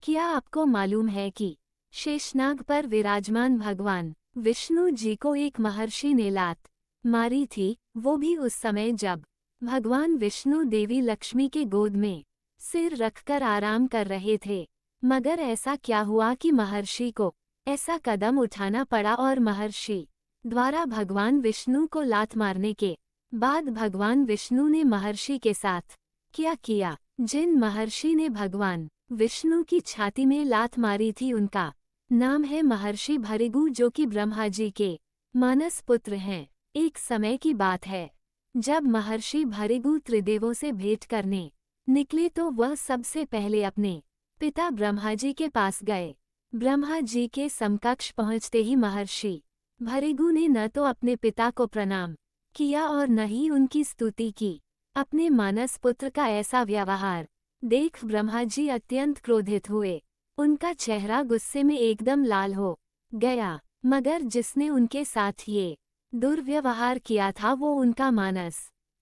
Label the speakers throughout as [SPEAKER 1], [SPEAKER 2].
[SPEAKER 1] क्या आपको मालूम है कि शेषनाग पर विराजमान भगवान विष्णु जी को एक महर्षि ने लात मारी थी, वो भी उस समय जब भगवान विष्णु देवी लक्ष्मी के गोद में सिर रखकर आराम कर रहे थे। मगर ऐसा क्या हुआ कि महर्षि को ऐसा कदम उठाना पड़ा और महर्षि द्वारा भगवान विष्णु को लात मारने के बाद भगवान विष्णु ने महर्षि के साथ क्या किया? जिन महर्षि ने भगवान विष्णु की छाती में लात मारी थी उनका नाम है महर्षि भृगु, जो कि ब्रह्मा जी के मानस पुत्र हैं। एक समय की बात है जब महर्षि भृगु त्रिदेवों से भेंट करने निकले तो वह सबसे पहले अपने पिता ब्रह्मा जी के पास गए। ब्रह्मा जी के समकक्ष पहुंचते ही महर्षि भृगु ने न तो अपने पिता को प्रणाम किया और न ही उनकी स्तुति की। अपने मानस पुत्र का ऐसा व्यवहार देख ब्रह्मा जी अत्यंत क्रोधित हुए। उनका चेहरा गुस्से में एकदम लाल हो गया। मगर जिसने उनके साथ ये दुर्व्यवहार किया था वो उनका मानस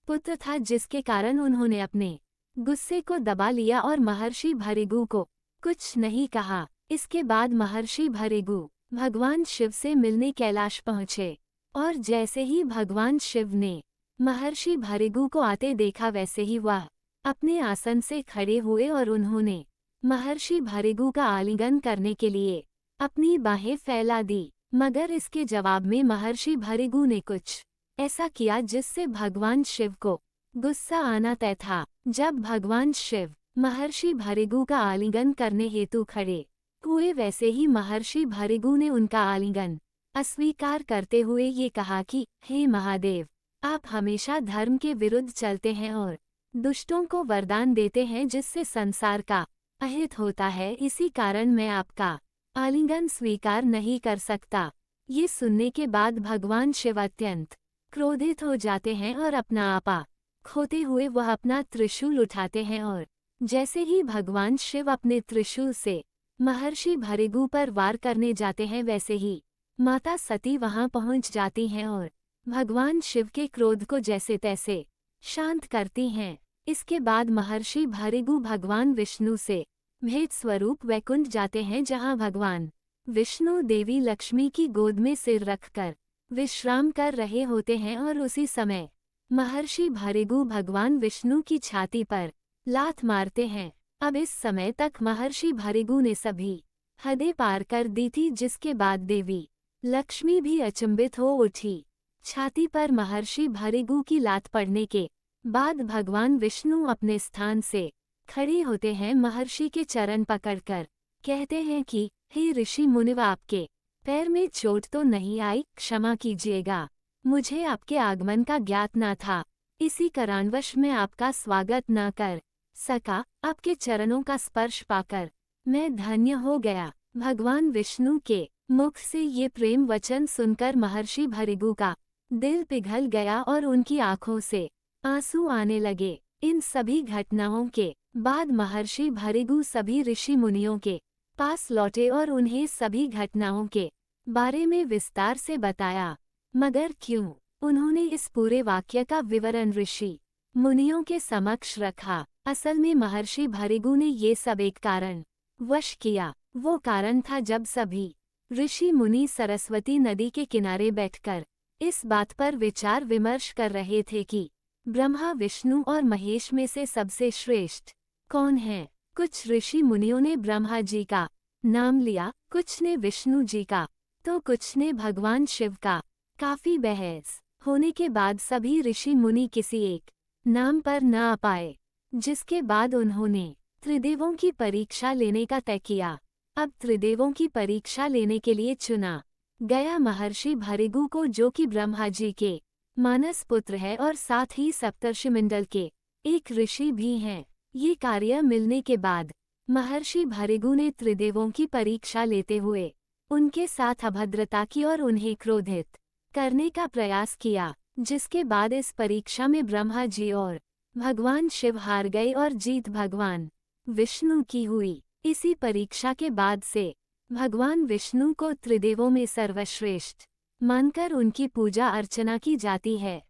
[SPEAKER 1] पुत्र था, जिसके कारण उन्होंने अपने गुस्से को दबा लिया और महर्षि भृगु को कुछ नहीं कहा। इसके बाद महर्षि भृगु भगवान शिव से मिलने कैलाश पहुँचे और जैसे ही भगवान शिव ने महर्षि भृगु को आते देखा वैसे ही वह अपने आसन से खड़े हुए और उन्होंने महर्षि भृगु का आलिंगन करने के लिए अपनी बाहें फैला दी। मगर इसके जवाब में महर्षि भृगु ने कुछ ऐसा किया जिससे भगवान शिव को गुस्सा आना तय था। जब भगवान शिव महर्षि भृगु का आलिंगन करने हेतु खड़े हुए वैसे ही महर्षि भृगु ने उनका आलिंगन अस्वीकार करते हुए ये कहा कि हे महादेव, आप हमेशा धर्म के विरुद्ध चलते हैं और दुष्टों को वरदान देते हैं जिससे संसार का अहित होता है। इसी कारण मैं आपका आलिंगन स्वीकार नहीं कर सकता। ये सुनने के बाद भगवान शिव अत्यंत क्रोधित हो जाते हैं और अपना आपा खोते हुए वह अपना त्रिशूल उठाते हैं और जैसे ही भगवान शिव अपने त्रिशूल से महर्षि भृगु पर वार करने जाते हैं वैसे ही माता सती वहां पहुंच जाती हैं और भगवान शिव के क्रोध को जैसे तैसे शांत करती हैं। इसके बाद महर्षि भृगु भगवान विष्णु से भेंट स्वरूप वैकुंठ जाते हैं, जहां भगवान विष्णु देवी लक्ष्मी की गोद में सिर रखकर विश्राम कर रहे होते हैं और उसी समय महर्षि भृगु भगवान विष्णु की छाती पर लात मारते हैं। अब इस समय तक महर्षि भृगु ने सभी हदें पार कर दी थी, जिसके बाद देवी लक्ष्मी भी अचंभित हो उठी। छाती पर महर्षि भृगु की लात पड़ने के बाद भगवान विष्णु अपने स्थान से खड़े होते हैं, महर्षि के चरण पकड़कर कहते हैं कि हे ऋषि मुनिव, आपके पैर में चोट तो नहीं आई? क्षमा कीजिएगा, मुझे आपके आगमन का ज्ञात न था, इसी कारणवश मैं आपका स्वागत न कर सका। आपके चरणों का स्पर्श पाकर मैं धन्य हो गया। भगवान विष्णु के मुख से ये प्रेम वचन सुनकर महर्षि भृगु का दिल पिघल गया और उनकी आंखों से आंसू आने लगे। इन सभी घटनाओं के बाद महर्षि भृगु सभी ऋषि मुनियों के पास लौटे और उन्हें सभी घटनाओं के बारे में विस्तार से बताया। मगर क्यों उन्होंने इस पूरे वाक्य का विवरण ऋषि मुनियों के समक्ष रखा? असल में महर्षि भृगु ने ये सब एक कारण वश किया। वो कारण था जब सभी ऋषि मुनि सरस्वती नदी के किनारे बैठकर इस बात पर विचार विमर्श कर रहे थे कि ब्रह्मा विष्णु और महेश में से सबसे श्रेष्ठ कौन है। कुछ ऋषि मुनियों ने ब्रह्मा जी का नाम लिया, कुछ ने विष्णु जी का, तो कुछ ने भगवान शिव का। काफी बहस होने के बाद सभी ऋषि मुनि किसी एक नाम पर न आ पाए, जिसके बाद उन्होंने त्रिदेवों की परीक्षा लेने का तय किया। अब त्रिदेवों की परीक्षा लेने के लिए चुना गया महर्षि भृगु को, जो कि ब्रह्मा जी के मानस पुत्र है और साथ ही सप्तर्षिमंडल के एक ऋषि भी हैं। ये कार्य मिलने के बाद महर्षि भृगु ने त्रिदेवों की परीक्षा लेते हुए उनके साथ अभद्रता की और उन्हें क्रोधित करने का प्रयास किया, जिसके बाद इस परीक्षा में ब्रह्मा जी और भगवान शिव हार गए और जीत भगवान विष्णु की हुई। इसी परीक्षा के बाद से भगवान विष्णु को त्रिदेवों में सर्वश्रेष्ठ मानकर उनकी पूजा अर्चना की जाती है।